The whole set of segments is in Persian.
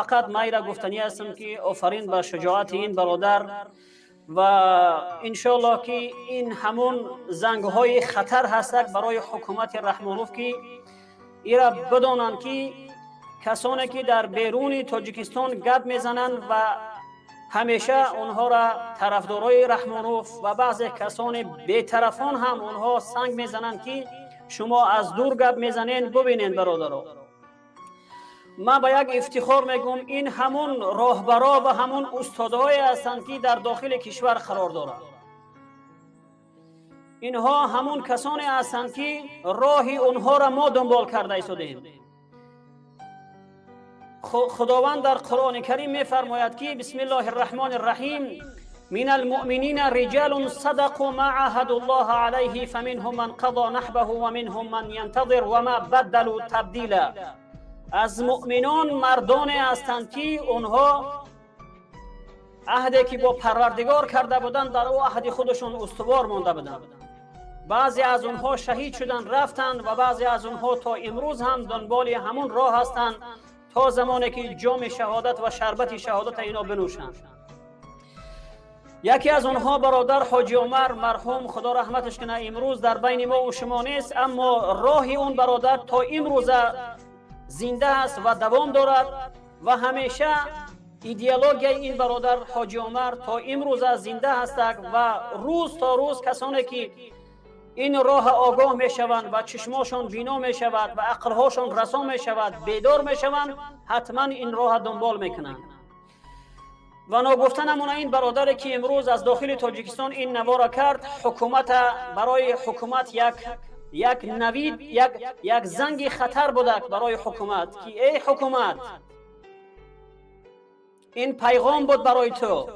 فقط مایرا گفتنی هستم که آفرین به شجاعت این برادر و انشالله که این همون زنگ های خطر هست برای حکومت رحمانوف که ایرا بدانند که کسانی که در بیرون تاجیکستان گپ میزنند و همیشه اونها را طرفدارای رحمانوف و بعضی کسان بی‌طرفان هم اونها سنگ میزنند که شما از دور گپ میزنین. ببینین برادران، من با یک افتخار میگم این همون راهبرا و همون استادایی هستند که در داخل کشور قرار دارند. اینها همون کسانی هستند که راه اونها را ما دنبال کرده ایستادیم. خداوند در قرآن کریم میفرماید که بسم الله الرحمن الرحیم من المؤمنین رجال صدقوا ما عاهدوا الله علیه فمنهم من قضى نحبه ومنهم من ينتظر وما بدلوا تبدیلا. از مؤمنان مردانی هستند که اونها عهدی که با پروردگار کرده بودند در او عهد خودشون استوار مانده بودند. بعضی از اونها شهید شدند رفتند و بعضی از اونها تا امروز هم دنبال همون راه هستند تا زمانی که جام شهادت و شربت شهادت اینا بنوشند. یکی از اونها برادر حاجی عمر مرحوم خدا رحمتش کنه امروز در بین ما و شما نیست، اما راه اون برادر تا امروز زنده است و دوام دارد و همیشه ایدئولوژی این برادر حاجی عمر تا امروز زنده هست و روز تا روز کسانی که این راه آگاه می شوند و چشماشون بینا می شود و عقلهاشون رسا می شود، بیدار می شوند، حتما این راه دنبال می کنند. و نگفتن همون این برادری که امروز از داخل تاجیکستان این نوارا کرد، حکومت برای حکومت یک نوید یک زنگ خطر بوده برای حکومت که ای حکومت، این پیغام بود برای تو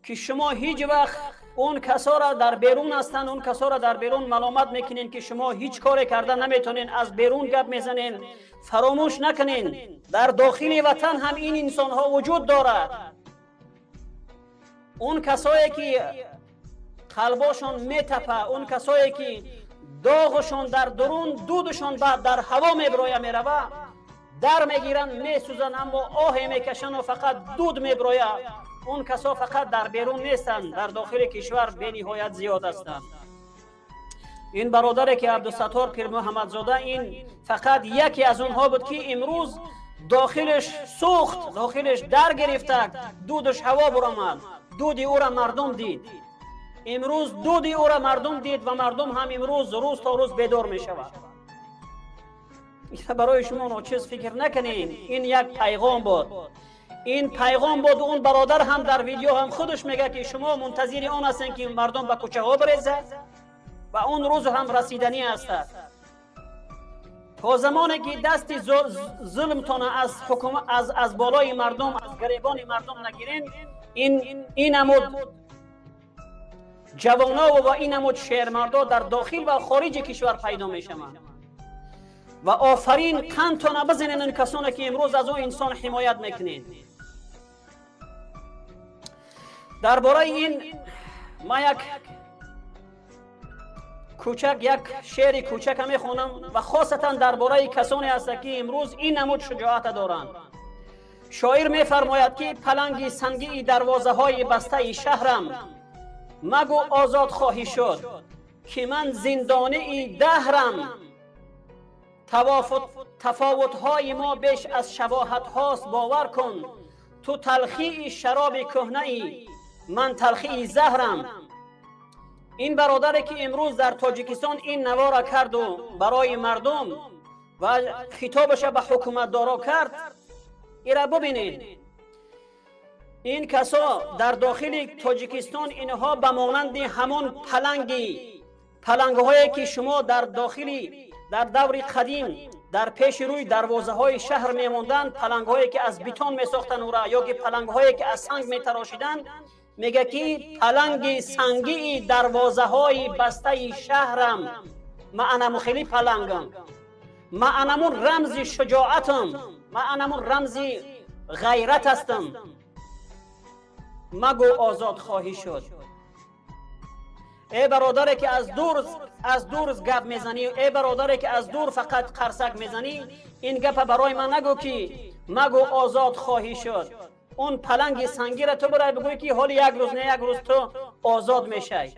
که شما هیچ وقت اون کسا را در بیرون هستند، اون کسا را در بیرون ملامت میکنین که شما هیچ کاری کرده نمیتونین، از بیرون گپ میزنین. فراموش نکنین در داخل وطن هم این انسان ها وجود دارد. اون کسایی که قلباشون میتپه، اون کسایی که داغشون در درون، دودشون بعد در هوا میبرویه میروه، در میگیرن میسوزن اما آه میکشن و فقط دود میبرویه. اون کسا فقط در بیرون نیستند، در داخل کشور به نهایت زیاد هستند. این برادری که عبدالستار پیر محمد زاده، این فقط یکی از اونها بود که امروز داخلش سوخت، داخلش در گرفته، دودش هوا برآمد، دود او را مردم دید. امروز دود او را مردم دید و مردم هم امروز روز تا روز بیدار می شود. برای شما ناچیز فکر نکنین، این یک پیغام بود. این پیغام بود. اون برادر هم در ویدیو هم خودش میگه که شما منتظر آن هستین که مردم به کوچه ها بریزه و اون روز هم رسیدنی است. تا زمانی که دست ظلمتون از حکومت از بالای مردم، از گریبان مردم نگیرین، این نمود جوانا و این نمود شهرمردا در داخل و خارج کشور پیدا میشوند. و آفرین قندتون بزنین این کسانی که امروز از اون انسان حمایت میکنین. درباره این ما یک شعر کوچک میخونم و خاصتا درباره کسانی هست که امروز این نمود شجاعت دارند. شاعر میفرماید که پلنگ سنگی دروازه های بسته شهرم، مگو آزاد خواهی شد که من زندانی دهرم. تفاوت های ما بیش از شباهت هاست، باور کن تو تلخی شراب کهنه ای، من تلخی زهرم. این برادری که امروز در تاجیکستان این نوارا کرد و برای مردم و خطابش به حکومت دارا کرد، ایرا ببینید. این کسا در داخل تاجیکستان اینها به مانند همون پلنگ هایی که شما در دور قدیم در پیش روی دروازه های شهر میموندن، پلنگ هایی که از بیتون میساختن او را، یا که پلنگ هایی که از سنگ میتراشیدن، میگه که پلنگ سنگی دروازه های بسته شهرم، معنی خیلی پلنگم، معنی رمز شجاعتم، معنی رمز غیرت هستم. مگو آزاد خواهی شد. ای برادری که از دور گپ میزنی، ای برادری که از دور فقط قرصک میزنی، این گپ برای من نگو که مگو آزاد خواهی شد. اون پلنگ سنگی را تو برای بگوی که حالی یک روز نه یک روز تو آزاد میشی،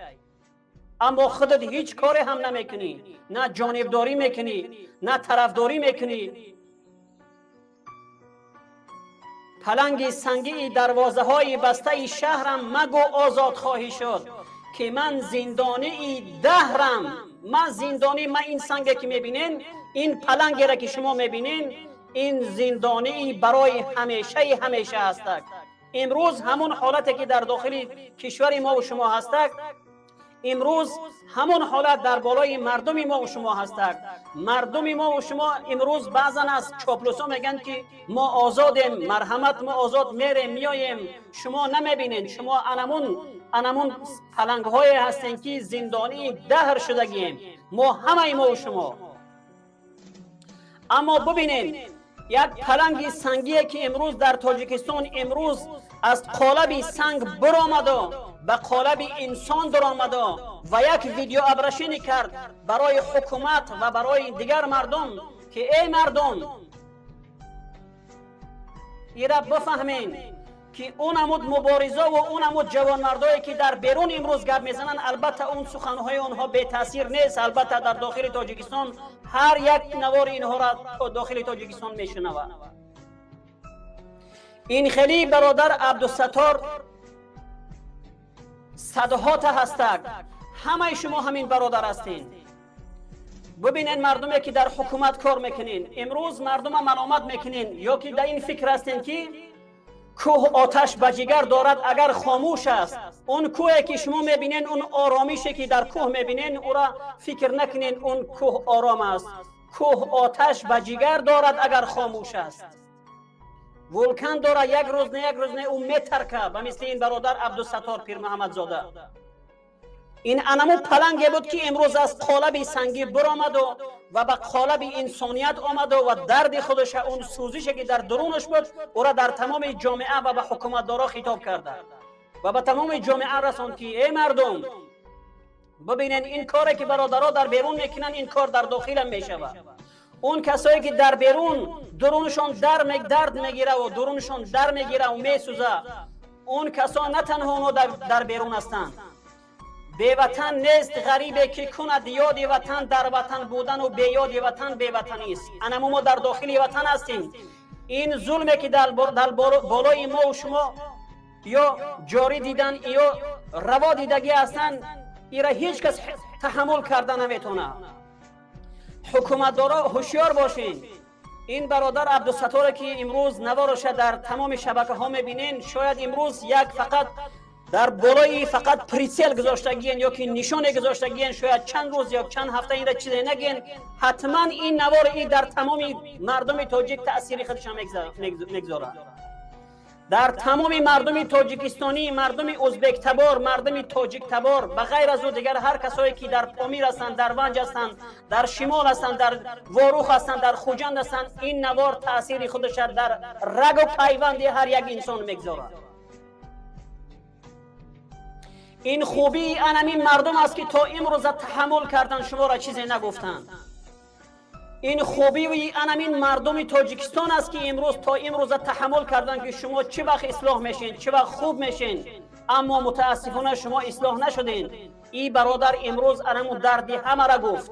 اما خودت هیچ کاری هم نمیکنی، نه جانبداری میکنی نه طرفداری میکنی. پلنگ سنگی دروازه های بسته شهرم مگو آزاد خواهی شد، که من زندانی دهرم. من زندانی، من این سنگی که میبینین، این پلنگی را که شما میبینین، این زندانی برای همیشه هست. امروز همون حالتی که در داخل کشور ما و شما هست، امروز همون حالت در بالای مردم ما و شما هست. مردم ما و شما امروز بعضا از چاپلوسا میگن که ما آزادیم، مرحمت، ما آزاد میریم میاییم. شما نمیبینین، شما انمون پلنگ های هستین که زندانی دهر شدگیم، ما همه ما و شما. اما ببینین یک پلنگ سنگی که امروز در تاجیکستان امروز از قالب سنگ برآمد به قالب انسان در آمد و یک ویدیو ابرشینی کرد برای حکومت و برای دیگر مردم که ای مردم ایرا بفهمین که اون امود مبارزه و اون امود جوان مردایی که در بیرون امروز گپ میزنن، البته اون سخنهای اونها بی تاثیر نیست. البته در داخل تاجیکستان هر یک نوار اینها را داخل تاجیکستان میشنوه. این خیلی برادر عبدالستار صدهات هستند، همه شما همین برادر هستین. ببینین مردمی که در حکومت کار میکنین، امروز مردم ملامت میکنین یا که در این فکر هستین که کوه آتش به جگر دارد اگر خاموش است. اون کوهی که شما میبینین، اون آرامیشی که در کوه میبینین، او را فکر نکنین اون کوه آرام است. کوه آتش به جگر دارد اگر خاموش است. ولکان داره، یک روز نه او میترکه، به مثل این برادر عبدالستار پیر محمد زاده. این انمو پلنگی بود که امروز از قالب سنگی برآمد و به قالب انسانیت آمد و درد خودش، اون سوزشی که در درونش بود، او را در تمام جامعه و به حکومتدارا خطاب کرده و به تمام جامعه رساند که ای مردم ببینین این کاری که برادرها در بیرون میکنن، این کار در داخل هم میشود. اون کسایی که در بیرون درونشان درد میگیره و درونشان در میگیره و میسوزه، اون کسا نه تنها اونو در بیرون هستند. بی وطن نیست غریبه که کند یاد وطن، در وطن بودن و بی یاد وطن بی وطنی است. انما ما در داخل وطن هستیم. این ظلمی که در بالای ما و شما یا جاری دیدن یا روا دیدگی هستند، ایره هیچ کس تحمل کرده نمیتونه. حکومتدارا هوشیار باشین. این برادر عبدالستار که امروز نوارش در تمام شبکه ها میبینین، شاید امروز یک فقط در بالای فقط پریسل گذاشتگین یا که نشانه گذاشتگین، شاید چند روز یا چند هفته این را چیزی نگین، حتما این نوار ای در تمام مردم تاجیک تأثیری خودش میگذاره. در تمام مردم تاجیکستانی، مردم ازبک تبار، مردم تاجیک تبار، بغیر از او دیگر هر کسایی که در پامیر هستند، در ونج هستند، در شمال هستند، در واروخ هستند، در خوجند هستند، این نوار تأثیری خودش در رگ و پیوند هر یک انسان میگذاره. این خوبی انمی مردم است که تا امروز تحمل کردن، شما را چیزی نگفتند. این خوبی و انمین مردم تاجیکستان است که امروز تا امروز تحمل کردن که شما چه وقت اصلاح میشین، چه وقت خوب میشین، اما متاسفانه شما اصلاح نشدین. این برادر امروز انمو دردی همه را گفت.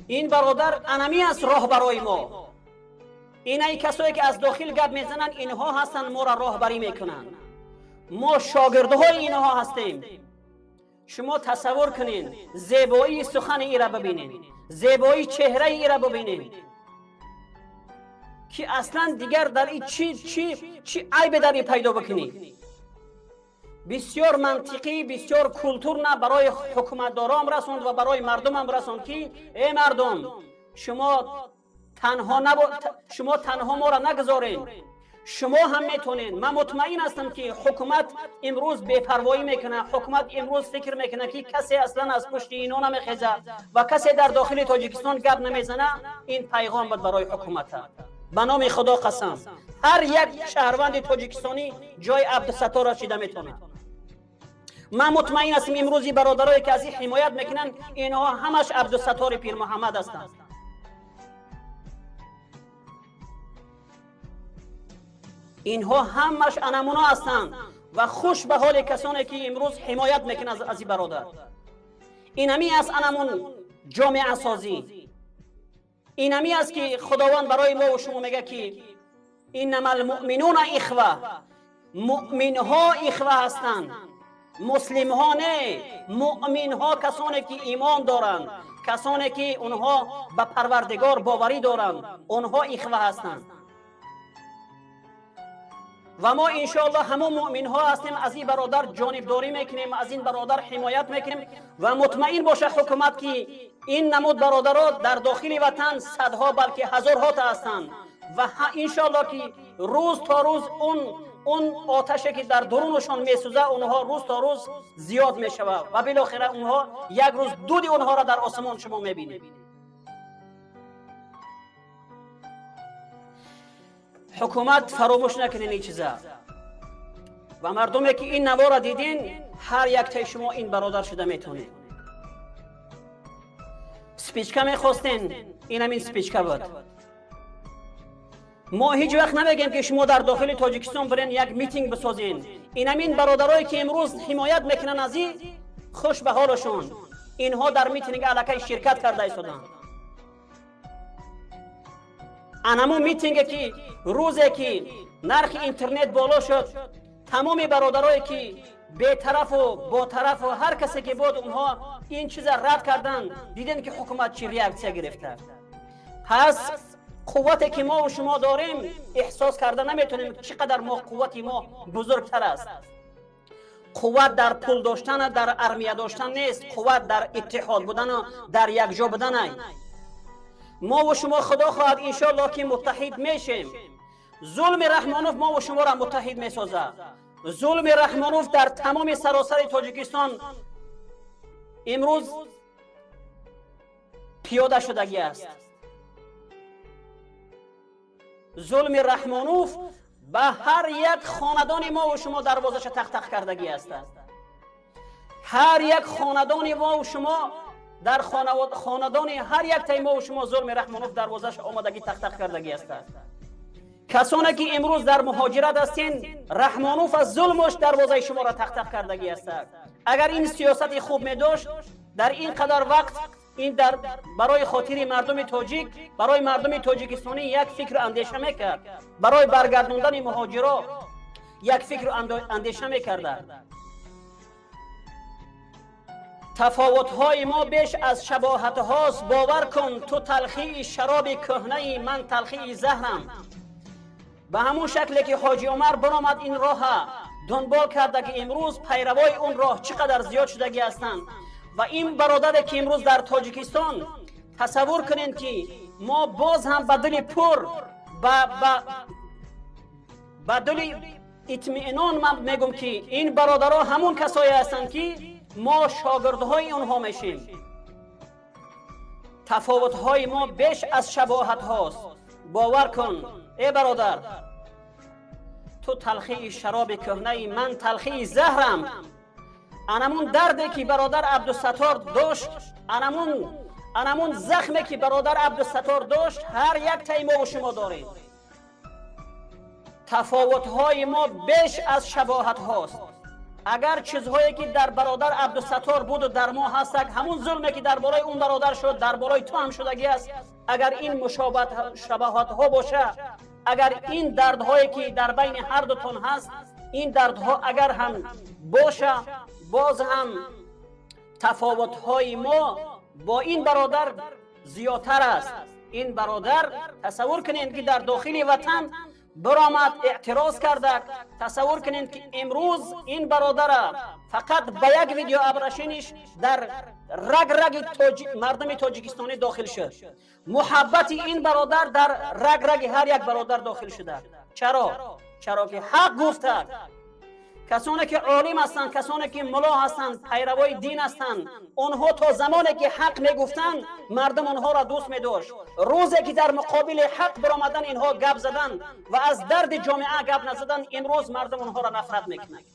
این برادر انمی است راه برای ما. اینای کسایی که از داخل گپ میزنن، اینها هستن ما را راهبری میکنن. ما شاگردهای اینها هستیم. شما تصور کنین، زیبایی سخن ای را ببینین، زیبایی چهره ای را ببینین که اصلا دیگر در این چی عیب در این پیدا بکنی. بسیار منطقی، بسیار کلتور نه برای حکومتداران رسوند و برای مردم هم رسوند که ای مردم شما تنها ما را نگذارین، شما هم میتونین. من مطمئن هستم که حکومت امروز بی‌پروایی میکنه، حکومت امروز فکر میکنه که کسی اصلا از پشت اینا نمیخیزه و کسی در داخل تاجیکستان گپ نمیزنه. این پیغام بود برای حکومت. به نام خدا قسم هر یک شهروند تاجیکستانی جای عبدالستار را چیده میتونه. من مطمئن هستم امروزی برادرایی که از این حمایت میکنن اینها همش عبدالستار پیر محمد هستند. اینها همش انمونا هستند و خوش به حال کسانی که امروز حمایت میکنن از این برادر. اینمی است انمون جامعه سازی. اینمی است که خداوند برای ما و شما میگه که انما المؤمنون اخوه، مؤمن ها اخوه هستند، مسلم ها نه. مؤمن ها کسانی که ایمان دارند، کسانی که اونها به پروردگار باوری دارند، اونها اخوه هستند. و ما انشاءالله همون مؤمن ها هستیم، از این برادر جانبداری میکنیم، از این برادر حمایت میکنیم و مطمئن باشه حکومت که این نمود برادرها در داخل وطن صدها بلکه هزارها تا هستند و انشاءالله که روز تا روز اون آتشی که در درونشان میسوزه اونها روز تا روز زیاد میشوه و بالاخره اونها یک روز دود اونها را در آسمان شما میبینید. حکومت فراموش نکنین این چیزا و مردمی که این نوا را دیدین هر یک تای شما این برادر شده میتونید. سپیچکا میخواستین، اینم این سپیچکا بود. ما هیچ وقت نمیگیم که شما در داخل تاجیکستان برین یک میتینگ بسازین. اینم این برادرایی که امروز حمایت میکنن از این خوش به حالشون، اینها در میتینگ الکی شرکت کرده ایستادن. انمون میتینگه که روزی که نرخ اینترنت بالا شد تمام برادرایی که به طرف و با طرف و هر کسی که بود اونها این چیز رد کردن، دیدن که حکومت چی ریاکسیه گرفته. پس قوتی که ما و شما داریم احساس کرده نمیتونیم چقدر ما قوتی ما بزرگتر است. قوت در پول داشتن، در ارمیه داشتن نیست، قوت در اتحاد بودن و در یک جا بودن است. ما و شما خدا خواهد انشاءالله که متحد میشیم. ظلم رحمانوف ما و شما را متحد میسازه. ظلم رحمانوف در تمام سراسر تاجیکستان امروز پیاده شدگی است. ظلم رحمانوف به هر یک خاندان ما و شما دروازش تق تق کردگی است. هر یک خاندان ما و شما در خاندان هر یک تای ما و شما ظلم رحمانوف دروازش آمدگی تق تق کردگی است. کسانی که امروز در مهاجرت هستین رحمانوف از ظلمش دروازه شما را تق تق کردگی است. اگر این سیاست خوب می داشت در این قدر وقت این برای خاطر مردم تاجیک، برای مردم تاجیکستانی یک فکر اندیشه میکرد، برای برگرداندن مهاجرا یک فکر اندیشه میکرد. تفاوت‌های ما بیش از شباهت هاست. باور کن تو تلخی شراب کهنه، من تلخی زهرم. به همون شکلی که حاجی عمر برآمد این راه دنبال کرده که امروز پیروای اون راه چقدر زیاد شدگی هستند و این برادر که امروز در تاجیکستان تصور کنین که ما باز هم به دل پر به دل اطمینان من میگم که این برادرها همون کسایی هستند که ما شاگردهای اونها میشیم. تفاوت‌های ما بیش از شباهت هاست. باور کن ای برادر، تو تلخی شراب کهنه، من تلخی زهرم. انمون دردی که برادر عبدالستار داشت، انمون زخمی که برادر عبدالستار داشت هر یک تای ما و شما داریم. تفاوت‌های ما بیش از شباهت هاست. اگر چیزهایی که در برادر عبدالستار بود و در ما هست، همون ظلمی که در بالای اون برادر شد در بالای تو هم شدگی است. اگر این شباهت ها باشه، اگر این دردهایی که در بین هر دوتون هست این دردها اگر هم باشه، باز هم تفاوت‌های ما با این برادر زیادتر است. این برادر تصور کنید که در داخل وطن برآمد اعتراض کرده. تصور کنید که امروز این برادر فقط به یک ویدیو ابرشینش در رگ مردم تاجیکستانی داخل شد. محبت این برادر در رگ هر یک برادر داخل شده. چرا که حق گفته. کسانی که عالم هستند، کسانی که ملا هستند، پیروای دین هستند، اونها تا زمانی که حق میگفتند مردم اونها را دوست می‌داشت. روزی که در مقابل حق برآمدن اینها گپ زدن و از درد جامعه گپ نزدن، امروز مردم اونها را نفرت میکنند.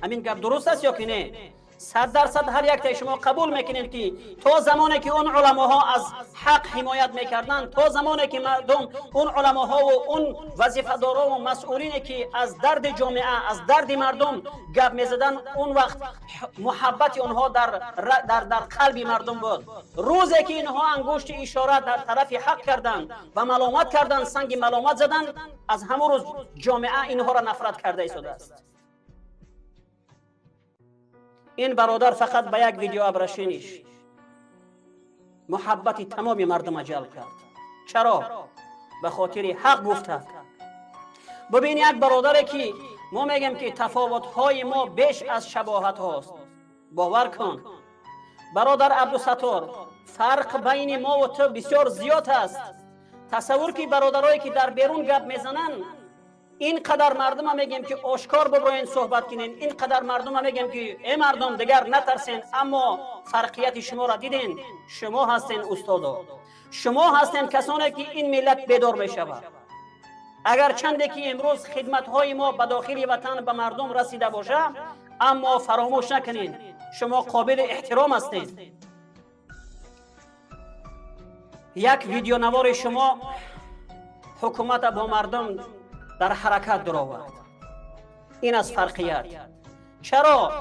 همین گپ درست است یا که نه؟ 100% هر یک تا شما قبول میکنید که تا زمانی که اون علماها از حق حمایت میکردن، تا زمانی که مردم اون علماها و اون وظیفه‌دارا و مسئولینی که از درد جامعه، از درد مردم گپ میزدن، اون وقت محبت اونها در قلب مردم بود. روزی که اینها انگشت اشاره در طرف حق کردند و ملامت کردند، سنگ ملامت زدند، از همون روز جامعه اینها را نفرت کرده ایستاده است. این برادر فقط به یک ویدیو ابرشینش محبت تمام مردم جلب کرد. چرا؟ به خاطر حق گفته. ببین یک برادری که ما میگیم که تفاوت‌های ما بیش از شباهت هاست، باور کن برادر عبدالستار، فرق بین ما و تو بسیار زیاد است. تصور که برادرایی که در بیرون گپ میزنن، اینقدر مردم میگیم که آشکار ببروین صحبت کنین، اینقدر مردم میگیم که ای مردم دیگر نترسین، اما فرقیت شما را دیدین. شما هستین استادا، شما هستین کسانی که این ملت بیدار میشود. اگر چندی که امروز خدمت‌های ما به داخل وطن به مردم رسیده باشه، اما فراموش نکنین شما قابل احترام هستین. یک ویدیو نوار شما حکومت با مردم در حرکت درآورد. این از فرقیت. چرا؟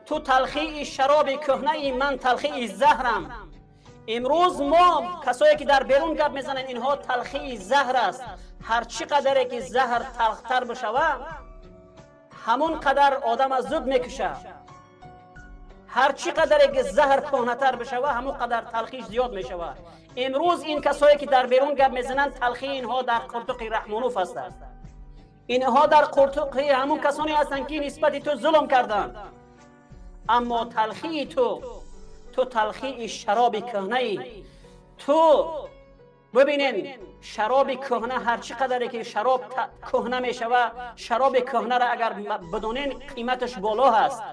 تو تلخی شراب کهنه، من تلخی زهرم. امروز ما کسایی که در بیرون گپ میزنن اینها تلخی زهر است. هر چقدر که زهر تلختر بشوه همون قدر آدم از زود میکشه. هر چقدر که زهر کهنه‌تر بشوه همون قدر تلخیش زیاد میشوه. امروز این کسایی که در بیرون گپ میزنن تلخی اینها در قرطق رحمانوف است. اینها در قرطق همون کسانی هستند که نسبت تو ظلم کردند. اما تلخی تو تلخی شراب کهنه ای. تو ببینین شراب کهنه هر چقدر که شراب کهنه میشوه، شراب کهنه را اگر بدونین قیمتش بالا هست.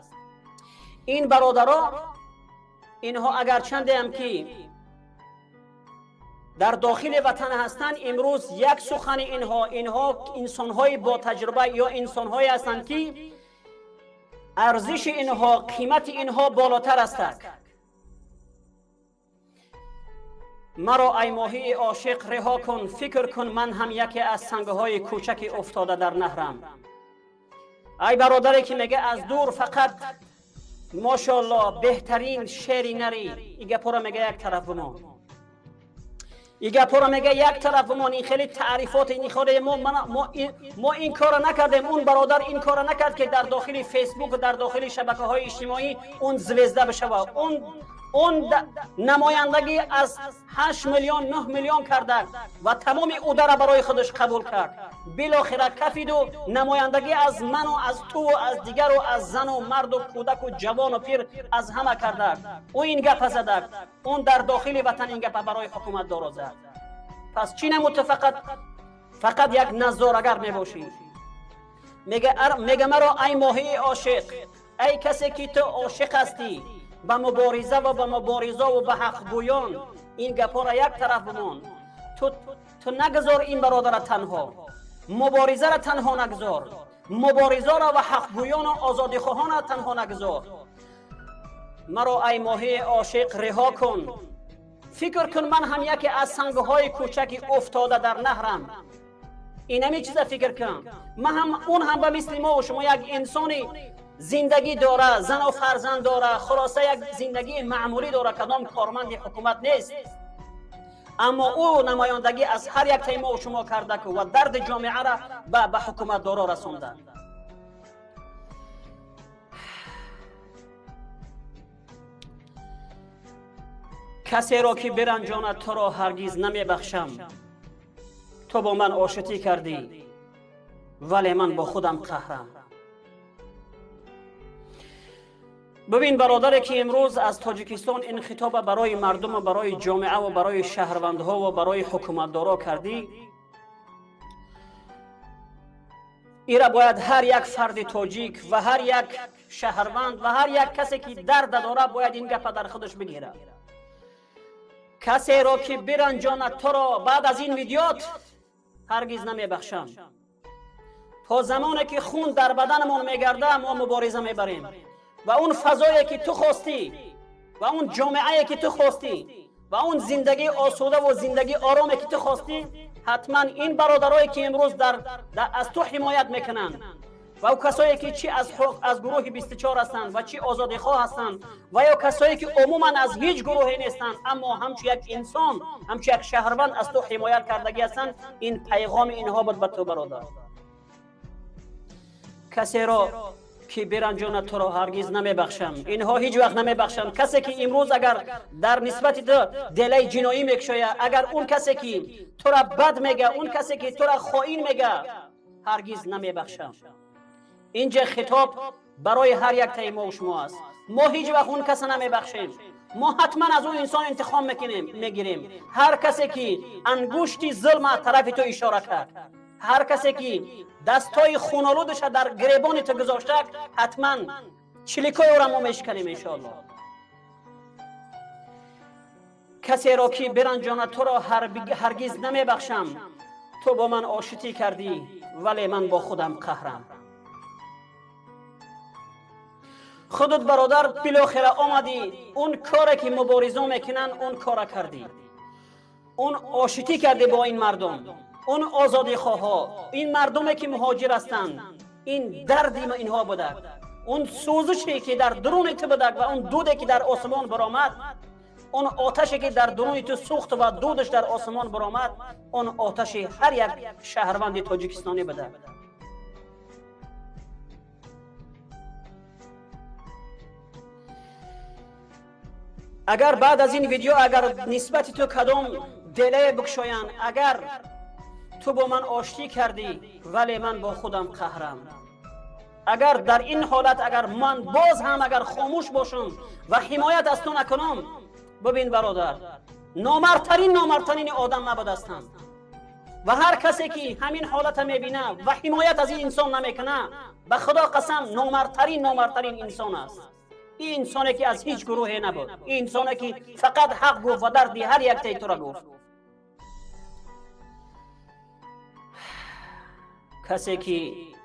این برادرها اینها اگر چنده هم که در داخل وطن هستند، امروز یک سخن اینها انسان‌های با تجربه یا انسان‌هایی هستند که ارزش اینها، قیمت اینها بالاتر است. مرا ای ماهی عاشق رها کن، فکر کن من هم یکی از سنگ‌های کوچک افتاده در نهرم. ای برادری که میگه از دور فقط ماشاءالله بهترین شعری نری، این گپا را میگه یک طرف بمان، این گپا را میگه یک طرف بمان. این خیلی تعریفات این خود ما این کار نکردیم، اون برادر این کار نکرد که در داخل فیسبوک و در داخل شبکه‌های اجتماعی اون زوزده بشه. اون نمایندگی از 8 میلیون 9 میلیون کرده و تمام او را برای خودش قبول کرد. بالاخره کفید و نمایندگی از من و از تو و از دیگر و از زن و مرد و کودک و جوان و پیر از همه کرده. او این گپ زده، اون در داخل وطن این گپ برای حکومت دارو زد. پس چی نموت فقط یک نظارگر میباشی. میگه مرا ای ماهی عاشق، ای کسی که تو عاشق هستی، به مبارزه و به مبارزه و به حق گویان این گپا را یک طرف بمان. تو نگذار این برادر تنها، مبارزه را تنها نگذار، مبارزه را و حق گویان و آزادی خواهان تنها نگذار. مرا ای ماهی عاشق رها کن، فکر کن من هم یکی از سنگ‌های کوچک افتاده در نهرم. این همی چیزا فکر کن، اون هم به مثل ما و شما یک انسانی زندگی داره، زن و فرزند داره، خلاصه یک زندگی معمولی داره، کدام کارمند حکومت نیست. اما او نمایندگی از هر یک تای ما و شما کرده که و درد جامعه را به حکومت دارا رسونده. کسی را که برنجاند تو را هرگز نمی بخشم. تو با من آشتی کردی ولی من با خودم قهرم. ببین برادری که امروز از تاجیکستان این خطاب برای مردم و برای جامعه و برای شهروندها و برای حکومتدارا کردی، ایرا باید هر یک فرد تاجیک و هر یک شهروند و هر یک کسی که درد داره باید این گپ در خودش بگیره. کسی را که برنجاند تو را بعد از این ویدیوت هرگز نمیبخشم. تا زمانی که خون در بدنمون میگرده ما مبارزه میبریم و اون فضایی که تو خواستی و اون جامعه‌ای که تو خواستی و اون زندگی آسوده و زندگی آرامی که تو خواستی، حتما این برادرایی که امروز از تو حمایت میکنن و او کسایی که چی از گروه 24 هستند و چی آزادی خواه هستند و یا کسایی که عموما از هیچ گروهی نیستند اما همچون یک انسان، همچون یک شهروند از تو حمایت کردگی هستند، این پیغام اینها بود به تو برادر. کسی را که برنجاند تو را هرگز نمیبخشم. اینها هیچ وقت نمیبخشم. کسی که امروز اگر در نسبت تو دلی جنایی میکشاید، اگر اون کسی که تو را بد میگه، اون کسی که تو را خائن میگه، هرگز نمیبخشم. اینجا خطاب برای هر یک تای ما و شما است. ما هیچ وقت اون کسی نمیبخشیم. ما حتما از اون انسان انتقام میگیریم. هر کسی که انگشتی ظلم از طرف تو اشاره کرد، هر کسی که دستای خونالودش در گریبان تو گذاشته، حتما چلیکای او را ما میشکنیم انشاءالله. کسی را که برنجاند تو را هرگز نمیبخشم. تو با من آشتی کردی ولی من با خودم قهرم. خودت برادر بالاخره آمدی، اون کاری که مبارزه میکنن اون کار کردی، اون آشتی کردی با این مردم، اون آزادی خواه، این مردمی که مهاجر هستند. این دردی ما اینها بوده، اون سوزشی که در درون تو بوده و اون دودی که در آسمان برآمد، اون آتشی که در درون تو سوخت و دودش در آسمان برآمد، اون آتش هر یک شهروند تاجیکستانی بوده. اگر بعد از این ویدیو اگر نسبت تو کدام دلی بکشاین، اگر تو با من آشتی کردی ولی من با خودم قهرم، اگر در این حالت اگر من باز هم اگر خاموش باشم و حمایت از تو نکنم، ببین برادر، نامردترین آدم نبود هستم و هر کسی که همین حالت میبینه و حمایت از این انسان نمیکنه، به خدا قسم نامردترین انسان است. این انسانی که از هیچ گروهی نبود، این انسانی که فقط حق گفت و دردی هر یک تای تو را گفت.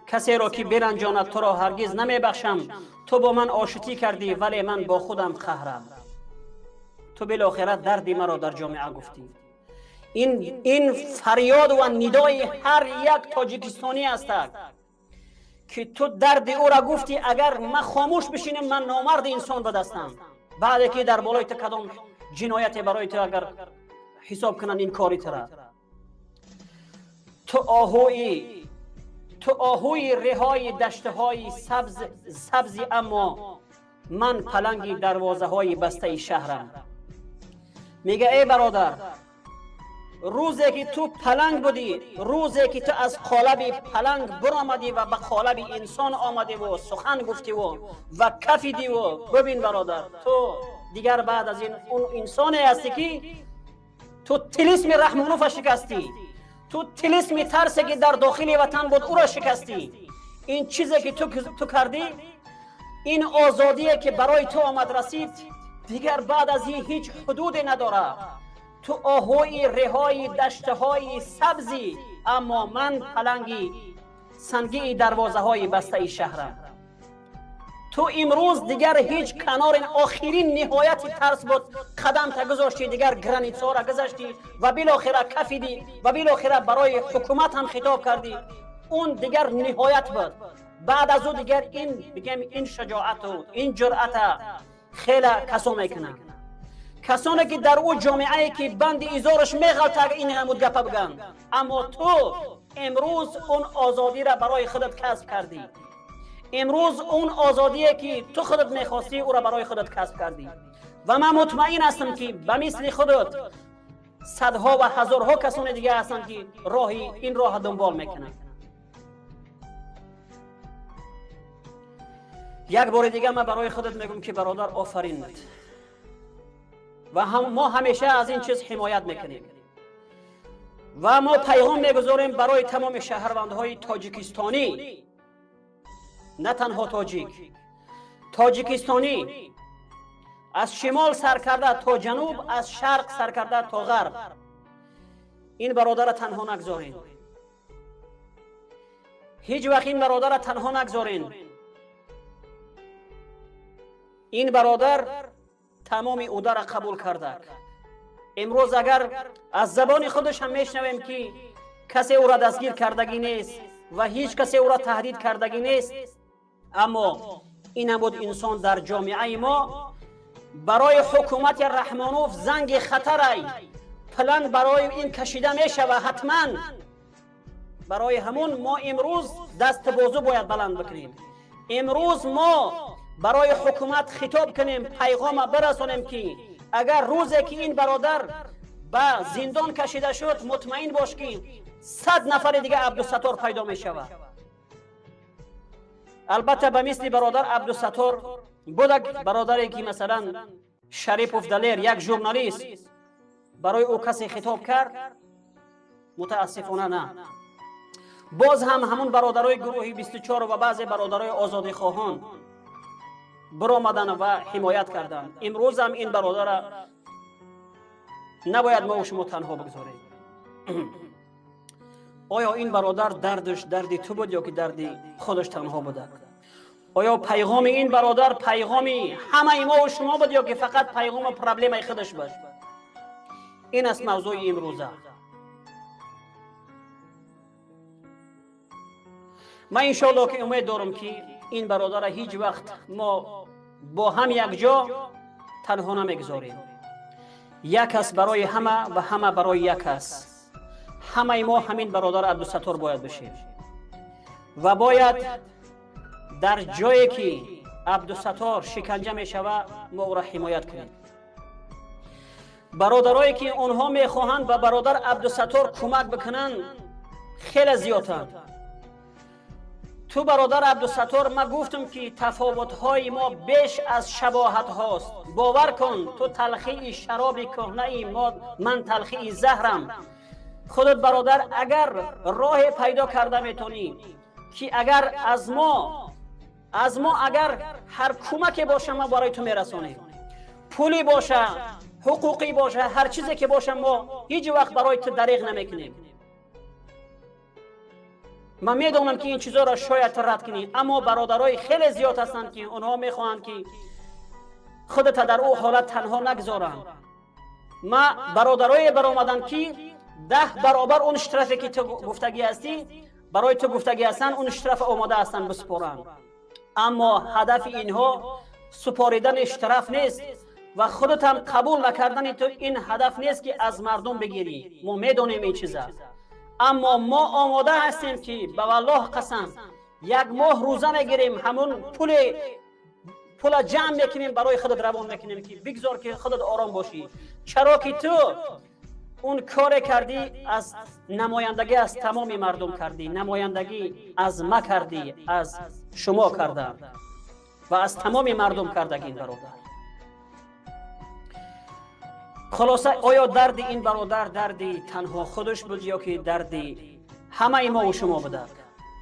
کسی را که برنجاند تو را هرگز نمیبخشم. تو با من آشتی کردی ولی من با خودم قهرم. تو بالاخره دردی مرا در جامعه گفتی. این فریاد و ندای هر یک تاجیکستانی است که تو درد او را گفتی. اگر من خاموش بشینم من نامرد انسان به دستم، بعد که در بالای تو کدام جنایت برای تو اگر حساب کنن این کاری تو را. تو آهوی رهای دشته های سبزی، اما من پلنگی دروازه های بسته شهرم. میگه ای برادر، روزی که تو پلنگ بودی، روزی که تو از قالب پلنگ برآمدی و به قالب انسان آمدی و سخن گفتی و کفیدی و ببین برادر، تو دیگر بعد از این اون انسانی هستی که تو طلسم رحمانوف شکستی، تو طلسم ترسی که در داخل وطن بود او را شکستی. این چیزی که تو کردی، این آزادی که برای تو آمد رسید، دیگر بعد از این هیچ حدودی نداره. تو آهوی رهای دشته های سبزی، اما من پلنگی سنگی دروازه های بسته شهرم. تو امروز دیگر هیچ کنار آخرین نهایت ترس بود قدم تا گذاشتی، دیگر گرانیتسا را گذاشتی و بالاخره کفیدی و بالاخره برای حکومت هم خطاب کردی. اون دیگر نهایت بود. بعد از او دیگر این شجاعت و این جرأت خیلی کسا میکنن، کسانی که در او جامعه که بند ایزارش میغلطه این همود گپا بگن. اما تو امروز اون آزادی را برای خودت کسب کردی. امروز اون آزادی که تو خودت میخواستی او را برای خودت کسب کردی و من مطمئن هستم که به مثل خودت صدها و هزارها کسان دیگه هستند که این راه دنبال میکنن. یک بار دیگه من برای خودت میگم که برادر آفرین و ما همیشه از این چیز حمایت میکنیم و ما پیغام میگذاریم برای تمام شهروندهای تاجیکستانی، نه تنها تاجیکستانی، از شمال سر کرده تا جنوب، از شرق سر کرده تا غرب، این برادر را تنها نگذارین. هیچ وقت این برادر را تنها نگذارین. این برادر تمام اوده را قبول کرده. امروز اگر از زبان خودش هم میشنویم که کسی او را دستگیر کردگی نیست و هیچ کسی او را تهدید کردگی نیست، اما این بود انسان در جامعه ما برای حکومت رحمانوف زنگ خطر پلن برای این کشیده می شود. حتما برای همون ما امروز دست بازو باید بلند بکنیم. امروز ما برای حکومت خطاب کنیم، پیغام برسانیم که اگر روزی که این برادر به زندان کشیده شد، مطمئن باش که 100 نفر دیگه عبدالستار پیدا می شود. البته به مثل برادر عبدالستار بودک برادری که مثلا شریف دلیر یک ژورنالیست برای او کسی خطاب کرد، متاسفانه نه. باز هم همون برادرای گروه 24 و بعضی برادرای آزادی خواهان برآمدن و حمایت کردند. امروز هم این برادر نباید ما و شما تنها بگذاریم. آیا این برادر دردش دردی تو بود یا که دردی خودش تنها بوده؟ آیا پیغام این برادر پیغامی همه ما و شما بود یا که فقط پیغام پرابلم خودش بود؟ این است موضوع امروزه. من انشاءالله که امید دارم که این برادر هیچ وقت ما با هم یک جا تنها نمیگذاریم. یک است برای همه و همه برای یک است. همه ما همین برادر عبدالستار باید بشیم و باید در جایی که عبدالستار شکنجه می شود ما او را حمایت کنیم. برادرایی که اونها میخواهند به برادر عبدالستار کمک بکنن خیلی زیادند. تو برادر عبدالستار ما گفتم که تفاوت‌های ما بیش از شباهت هاست. باور کن تو تلخی شراب کهنه من تلخی زهرم. خودت برادر اگر راه پیدا کرده میتونی که اگر از ما اگر هر کمکی باشه ما برای تو میرسونیم، پولی باشه، حقوقی باشه، هر چیزی که باشه ما هیچ وقت برای تو دریغ نمیکنیم. من میدونم که این چیزا را شاید رد کنید، اما برادرای خیلی زیاد هستند که اونها میخواهند که خودت در او حالت تنها نگذارن. ما برادرای برآمدن که 10 برابر اون اشترافی که تو گفتگی هستی برای تو گفتگی هستن، اون اشتراف آماده هستن بسپارن. اما هدف اینها سپاریدن اشتراف نیست و خودت هم قبول نکردن تو این هدف نیست که از مردم بگیری. ما میدونیم این چیزا، اما ما آماده هستیم که به والله قسم 1 ماه روزه میگیریم، همون پول جمع میکنیم برای خودت روان میکنیم که بگذار که خودت آرام باشی. چرا که تو اون کار کردی، از نمایندگی از تمام مردم کردی، نمایندگی از ما کردی، از شما کردم و از تمام مردم کردگی. این برادر خلاصه آیا درد این برادر دردی تنها خودش بود یا که دردی همه ما و شما بوده؟